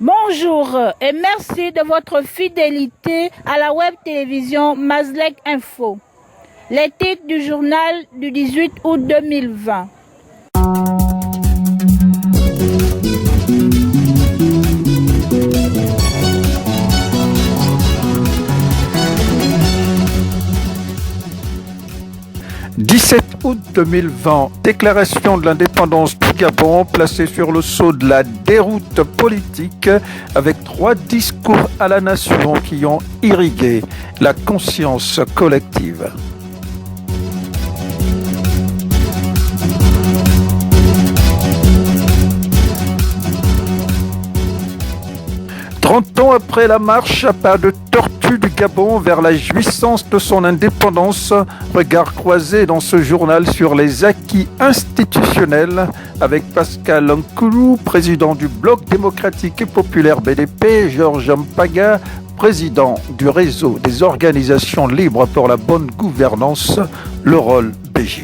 Bonjour et merci de votre fidélité à la web télévision Mazlek Info. Les titres du journal du 18 août 2020. « 17 août 2020, déclaration de l'indépendance du Gabon placée sur le sceau de la déroute politique avec 3 discours à la nation qui ont irrigué la conscience collective. » 30 ans après la marche à pas de tortue du Gabon vers la jouissance de son indépendance, regard croisé dans ce journal sur les acquis institutionnels avec Pascal Nkoulou, président du Bloc démocratique et populaire BDP, Georges Mpaga, président du réseau des organisations libres pour la bonne gouvernance, le rôle BG.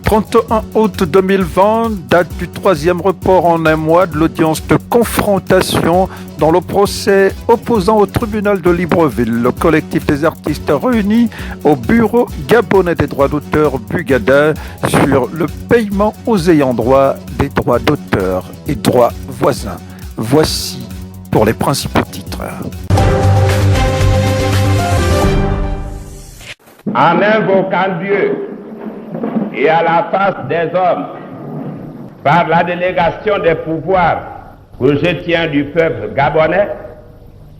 31 août 2020, date du 3e report en un mois de l'audience de confrontation dans le procès opposant au tribunal de Libreville le collectif des artistes réunis au bureau gabonais des droits d'auteur Bugada sur le paiement aux ayants droit des droits d'auteur et droits voisins. Voici pour les principaux titres. En invoquant Dieu et à la face des hommes, par la délégation des pouvoirs que je tiens du peuple gabonais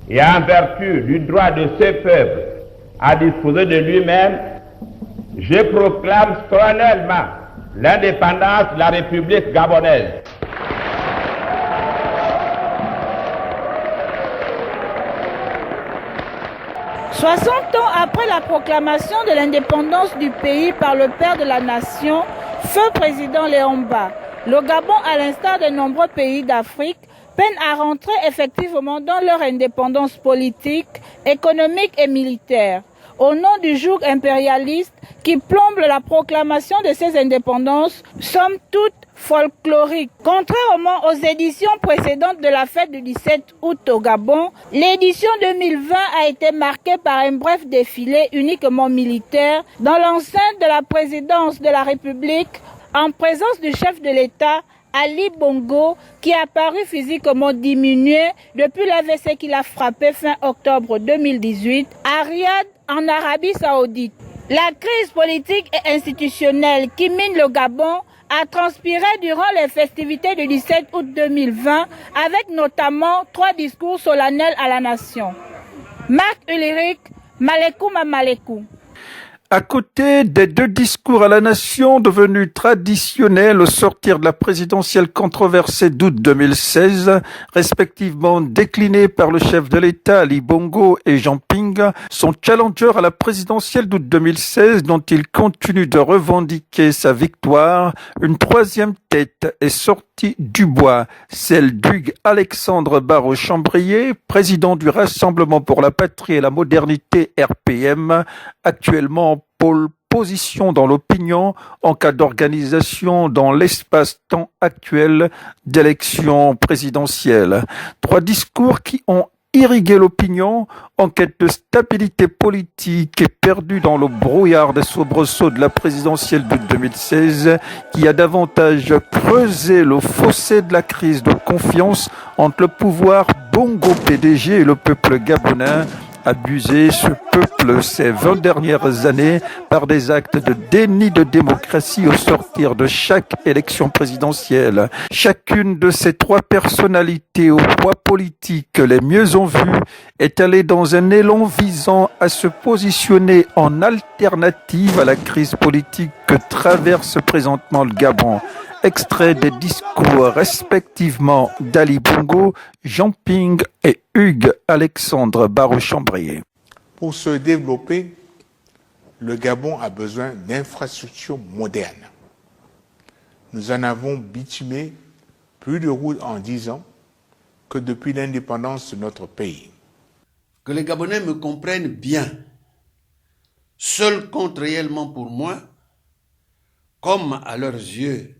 et en vertu du droit de ce peuple à disposer de lui-même, je proclame solennellement l'indépendance de la République gabonaise. « 60 ans après la proclamation de l'indépendance du pays par le père de la nation, feu président Léomba, le Gabon, à l'instar de nombreux pays d'Afrique, peine à rentrer effectivement dans leur indépendance politique, économique et militaire. Au nom du joug impérialiste qui plombe la proclamation de ces indépendances, somme toute folklorique. Contrairement aux éditions précédentes de la fête du 17 août au Gabon, l'édition 2020 a été marquée par un bref défilé uniquement militaire dans l'enceinte de la présidence de la République en présence du chef de l'État, Ali Bongo, qui a paru physiquement diminué depuis l'AVC qu'il a frappé fin octobre 2018 à Riyad, en Arabie Saoudite. La crise politique et institutionnelle qui mine le Gabon a transpiré durant les festivités du 17 août 2020 avec notamment 3 discours solennels à la nation. Marc Ulrich, Malekou Mamalekou. À côté des 2 discours à la nation devenus traditionnels au sortir de la présidentielle controversée d'août 2016, respectivement déclinés par le chef de l'État Ali Bongo et Jean Ping, son challenger à la présidentielle d'août 2016 dont il continue de revendiquer sa victoire, une 3e tête est sortie du bois, celle d'Hugues Alexandre Barreau-Chambrier, président du Rassemblement pour la Patrie et la Modernité RPM, actuellement pôle position dans l'opinion en cas d'organisation dans l'espace-temps actuel d'élections présidentielles. 3 discours qui ont irrigué l'opinion en quête de stabilité politique et perdue dans le brouillard des soubresauts de la présidentielle de 2016 qui a davantage creusé le fossé de la crise de confiance entre le pouvoir Bongo PDG et le peuple gabonais. Abusé ce peuple ces 20 dernières années par des actes de déni de démocratie au sortir de chaque élection présidentielle. Chacune de ces 3 personnalités au poids politique les mieux en vue est allée dans un élan visant à se positionner en alternative à la crise politique que traverse présentement le Gabon. Extrait des discours respectivement d'Ali Bongo, Jean Ping et Hugues Alexandre Barreau-Chambrier. Pour se développer, le Gabon a besoin d'infrastructures modernes. Nous en avons bitumé plus de routes en 10 ans que depuis l'indépendance de notre pays. Que les Gabonais me comprennent bien. Seul compte réellement pour moi, comme à leurs yeux,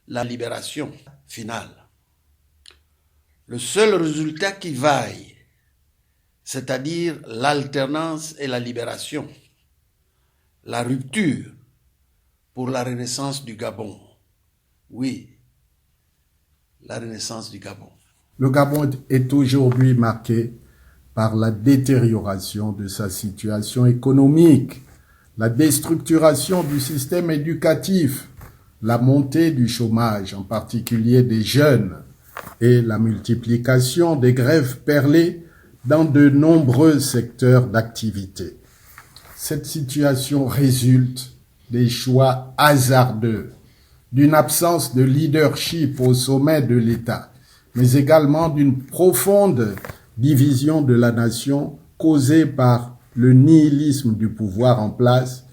la libération finale. Le seul résultat qui vaille, c'est-à-dire l'alternance et la libération, la rupture pour la renaissance du Gabon. Oui, la renaissance du Gabon. Le Gabon est aujourd'hui marqué par la détérioration de sa situation économique, la déstructuration du système éducatif, la montée du chômage, en particulier des jeunes, et la multiplication des grèves perlées dans de nombreux secteurs d'activité. Cette situation résulte des choix hasardeux, d'une absence de leadership au sommet de l'État, mais également d'une profonde division de la nation causée par le nihilisme du pouvoir en place,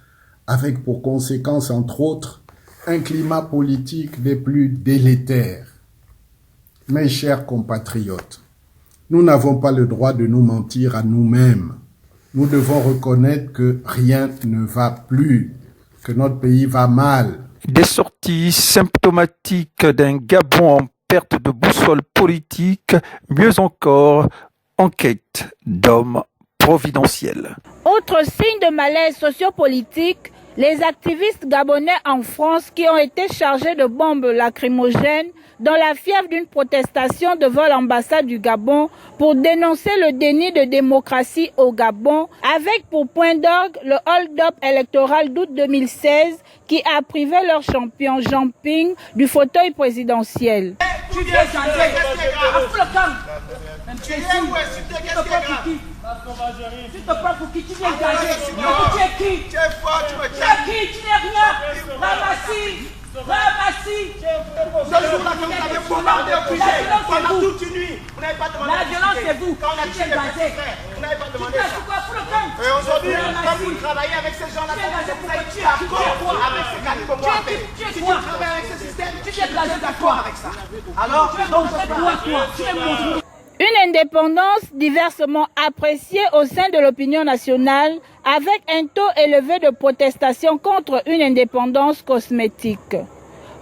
avec pour conséquence, entre autres, un climat politique des plus délétères. Mes chers compatriotes, nous n'avons pas le droit de nous mentir à nous-mêmes. Nous devons reconnaître que rien ne va plus, que notre pays va mal. Des sorties symptomatiques d'un Gabon en perte de boussole politique, mieux encore, en quête d'hommes providentiels. Autre signe de malaise sociopolitique, les activistes gabonais en France qui ont été chargés de bombes lacrymogènes dans la fièvre d'une protestation devant l'ambassade du Gabon pour dénoncer le déni de démocratie au Gabon, avec pour point d'orgue le hold-up électoral d'août 2016 qui a privé leur champion Jean Ping du fauteuil présidentiel. Tu te prends pour qui? Tu viens gager. Tu es qui? Tu es qui? Tu n'es rien. Ramassis. Ce jour-là, quand vous avez bombardé au QG, pendant toute une nuit, vous n'avez pas demandé. La violence, c'est vous. Quand on a tué les frères, vous n'avez pas demandé ça. Et aujourd'hui, quand vous travaillez avec ces gens-là, vous êtes d'accord avec ce qu'Ali Bongo a fait. Si tu travailles avec ce système, tu es d'accord avec ça. Alors, donc, tu es mon. Une indépendance diversement appréciée au sein de l'opinion nationale avec un taux élevé de protestation contre une indépendance cosmétique.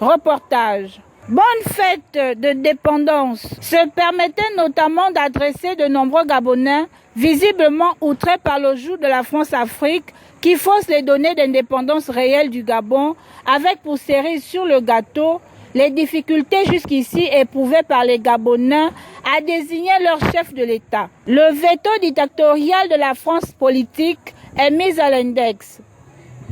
Reportage. Bonne fête de dépendance se permettait notamment d'adresser de nombreux Gabonais visiblement outrés par le joug de la France-Afrique qui fausse les données d'indépendance réelle du Gabon avec pour cerise sur le gâteau les difficultés jusqu'ici éprouvées par les Gabonais à désigner leur chef de l'État. Le veto dictatorial de la France politique est mis à l'index.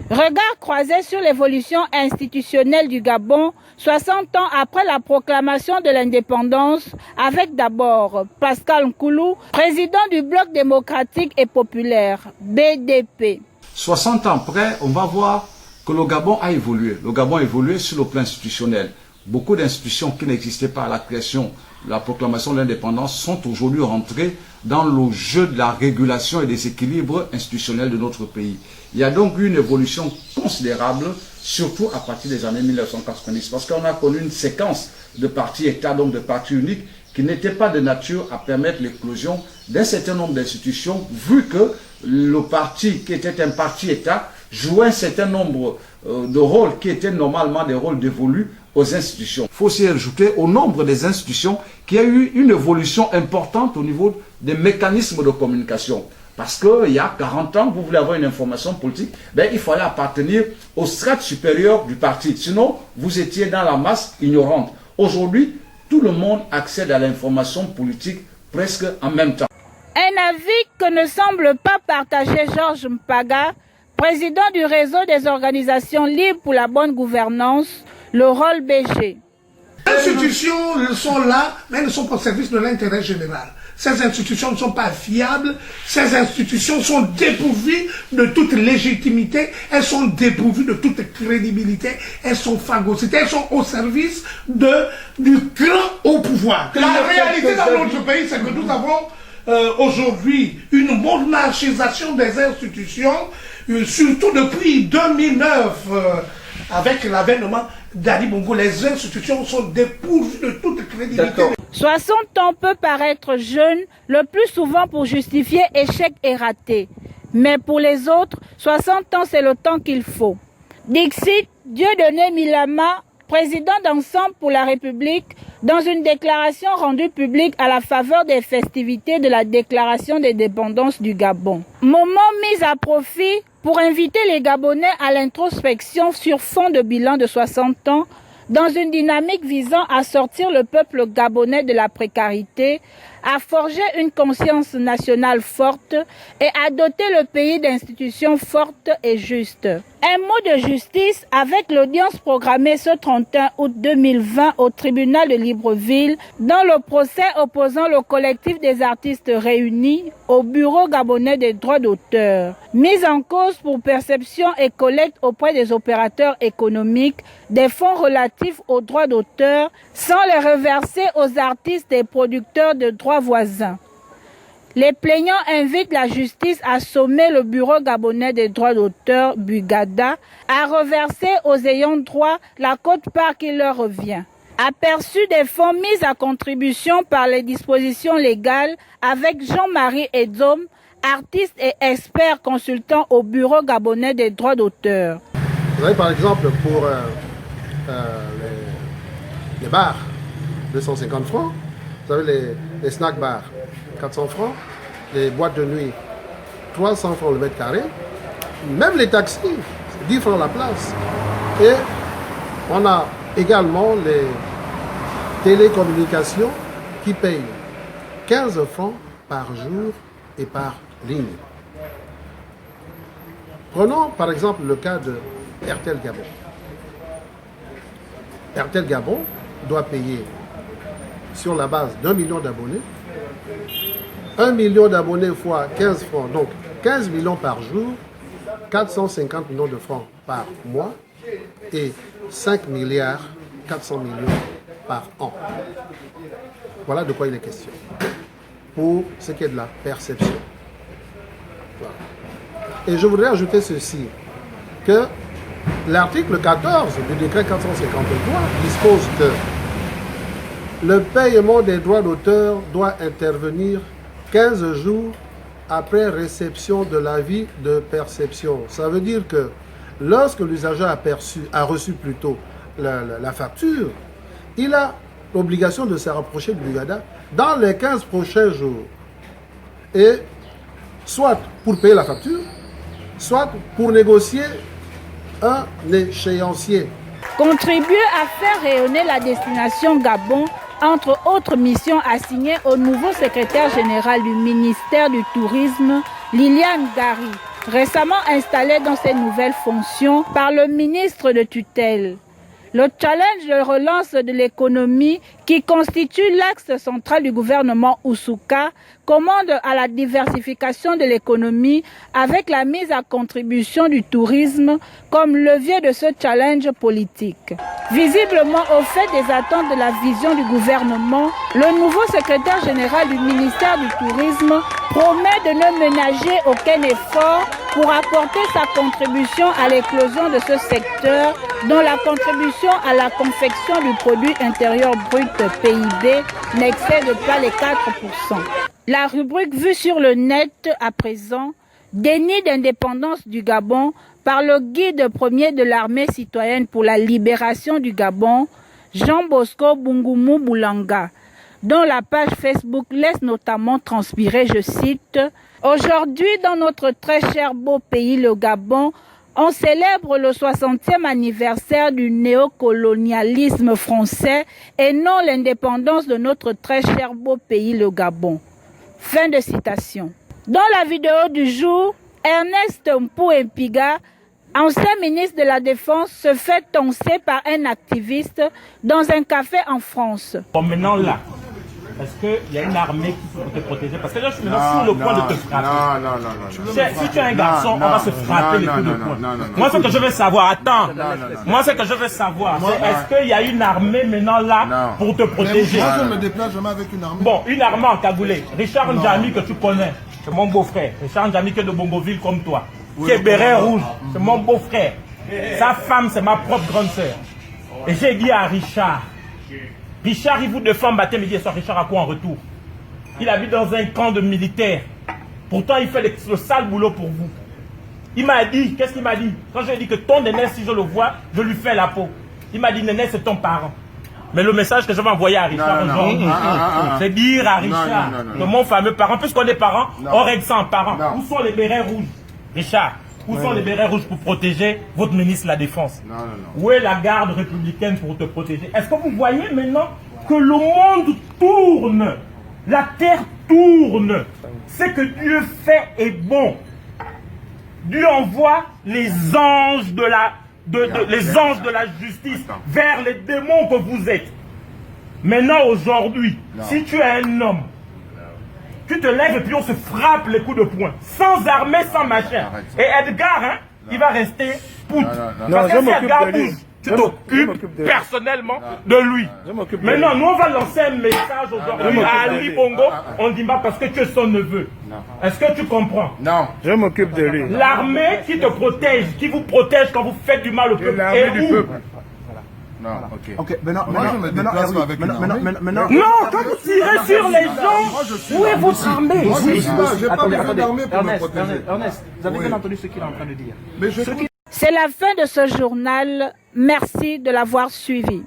Regard croisé sur l'évolution institutionnelle du Gabon, 60 ans après la proclamation de l'indépendance, avec d'abord Pascal Nkoulou, président du Bloc démocratique et populaire, BDP. 60 ans après, on va voir que le Gabon a évolué. Le Gabon a évolué sur le plan institutionnel. Beaucoup d'institutions qui n'existaient pas à la création de la proclamation de l'indépendance sont aujourd'hui rentrées dans le jeu de la régulation et des équilibres institutionnels de notre pays. Il y a donc eu une évolution considérable, surtout à partir des années 1990, parce qu'on a connu une séquence de partis-États, donc de partis uniques, qui n'étaient pas de nature à permettre l'éclosion d'un certain nombre d'institutions, vu que le parti qui était un parti-État jouait un certain nombre de rôles qui étaient normalement des rôles dévolus aux institutions. Il faut aussi ajouter au nombre des institutions qu'il y a eu une évolution importante au niveau des mécanismes de communication. Parce qu'il y a 40 ans, vous voulez avoir une information politique, il fallait appartenir aux strates supérieures du parti. Sinon, vous étiez dans la masse ignorante. Aujourd'hui, tout le monde accède à l'information politique presque en même temps. Un avis que ne semble pas partager Georges Mpaga, président du réseau des organisations libres pour la bonne gouvernance, le rôle BG. Les institutions sont là, mais elles ne sont pas au service de l'intérêt général. Ces institutions ne sont pas fiables, ces institutions sont dépourvues de toute légitimité, elles sont dépourvues de toute crédibilité, elles sont phagocytées, elles sont au service du grand au pouvoir. La réalité dans notre pays, c'est que nous avons aujourd'hui une monarchisation des institutions, surtout depuis 2009, avec l'avènement d'Ali Bongo. Les institutions sont dépourvues de toute crédibilité. 60 ans peut paraître jeune, le plus souvent pour justifier échec et raté. Mais pour les autres, 60 ans, c'est le temps qu'il faut. Dixit Dieudonné Milama, président d'Ensemble pour la République, dans une déclaration rendue publique à la faveur des festivités de la déclaration d'indépendance du Gabon. Moment mis à profit pour inviter les Gabonais à l'introspection sur fond de bilan de 60 ans, dans une dynamique visant à sortir le peuple gabonais de la précarité, à forger une conscience nationale forte et à doter le pays d'institutions fortes et justes. Un mot de justice avec l'audience programmée ce 31 août 2020 au tribunal de Libreville dans le procès opposant le collectif des artistes réunis au Bureau gabonais des droits d'auteur. Mise en cause pour perception et collecte auprès des opérateurs économiques des fonds relatifs aux droits d'auteur sans les reverser aux artistes et producteurs de droits voisins. Les plaignants invitent la justice à sommer le Bureau gabonais des droits d'auteur, Bugada, à reverser aux ayants droit la quote-part qui leur revient. Aperçu des fonds mis à contribution par les dispositions légales avec Jean-Marie Edom, artiste et expert consultant au Bureau gabonais des droits d'auteur. Vous avez par exemple pour les bars, 250 francs, vous avez les snack bars, 400 francs, les boîtes de nuit, 300 francs le mètre carré, même les taxis, 10 francs la place. Et on a également les télécommunications qui payent 15 francs par jour et par ligne. Prenons par exemple le cas de RTL Gabon. RTL Gabon doit payer sur la base d'1 million d'abonnés, 1 million d'abonnés fois 15 francs, donc 15 millions par jour, 450 millions de francs par mois et 5 milliards 400 millions par an. Voilà de quoi il est question pour ce qui est de la perception. Voilà. Et je voudrais ajouter ceci, que l'article 14 du décret 453 dispose que le paiement des droits d'auteur doit intervenir 15 jours après réception de l'avis de perception. Ça veut dire que lorsque l'usager a reçu plutôt la facture, il a l'obligation de se rapprocher du Bugada dans les 15 prochains jours. Et soit pour payer la facture, soit pour négocier un échéancier. Contribuer à faire rayonner la destination Gabon, entre autres missions assignées au nouveau secrétaire général du ministère du Tourisme, Liliane Gary, récemment installée dans ses nouvelles fonctions par le ministre de tutelle. Le challenge de relance de l'économie, qui constitue l'axe central du gouvernement Oussouka, commande à la diversification de l'économie avec la mise à contribution du tourisme comme levier de ce challenge politique. Visiblement au fait des attentes de la vision du gouvernement, le nouveau secrétaire général du ministère du Tourisme promet de ne ménager aucun effort pour apporter sa contribution à l'éclosion de ce secteur, dont la contribution à la confection du produit intérieur brut PIB n'excède pas les 4%. La rubrique vue sur le net à présent, déni d'indépendance du Gabon par le guide premier de l'armée citoyenne pour la libération du Gabon, Jean Bosco Bungumu Boulanga, dont la page Facebook laisse notamment transpirer, je cite, « Aujourd'hui, dans notre très cher beau pays, le Gabon, on célèbre le 60e anniversaire du néocolonialisme français et non l'indépendance de notre très cher beau pays, le Gabon. » Fin de citation. Dans la vidéo du jour, Ernest Mpou-Mpiga, ancien ministre de la Défense, se fait toncer par un activiste dans un café en France. Bon, maintenant là, est-ce qu'il y a une armée qui peut te protéger? Parce que là, je suis maintenant sur le point de te frapper. Non. Si tu es un garçon, on va se frapper les coups de poing. Moi, ce que je veux savoir, attends. Moi, ce que je veux savoir, c'est est-ce qu'il y a une armée maintenant là pour te protéger? Moi, je me déplace jamais avec une armée. Bon, une armée en cagoulé. Richard Ndjami que tu connais, c'est mon beau-frère. Richard Ndjami qui est de Bongoville comme toi. Qui est béret rouge, c'est mon beau-frère. Sa femme, c'est ma propre grande sœur. Et j'ai dit à Richard, il vous défend baptême, il dit ça, Richard a quoi en retour? Il habite dans un camp de militaires. Pourtant, il fait le sale boulot pour vous. Il m'a dit, qu'est-ce qu'il m'a dit? Quand je lui ai dit que ton Néné, si je le vois, je lui fais la peau. Il m'a dit, Néné, c'est ton parent. Mais le message que je vais envoyer à Richard aujourd'hui, c'est dire à Richard que mon fameux parent, puisqu'on est parents, on règle ça en parents. Où sont les bérets rouges? Richard, où sont les bérets rouges pour protéger votre ministre de la Défense? Où est la garde républicaine pour te protéger? Est-ce que vous voyez maintenant que le monde tourne, la terre tourne? Ce que Dieu fait est bon. Dieu envoie les anges de la justice vers les démons que vous êtes. Maintenant, aujourd'hui, si tu es un homme, tu te lèves et puis on se frappe les coups de poing, sans armée, sans machin. Et Edgar, hein, il va rester poutre. Parce que si Edgar bouge, tu t'occupes personnellement de lui. Maintenant, nous, on va lancer un message aujourd'hui à Ali Bongo. On dit pas parce que tu es son neveu. Est-ce que tu comprends? Non. Je m'occupe de lui. L'armée qui te protège, qui vous protège quand vous faites du mal au peuple. L'armée du peuple. Non, ok, maintenant, quand vous tirez sur les gens, où est votre armée? J'ai pas besoin d'armée pour me protéger. Ernest, vous avez bien entendu ce qu'il est en train de dire. C'est la fin de ce journal. Merci de l'avoir suivi.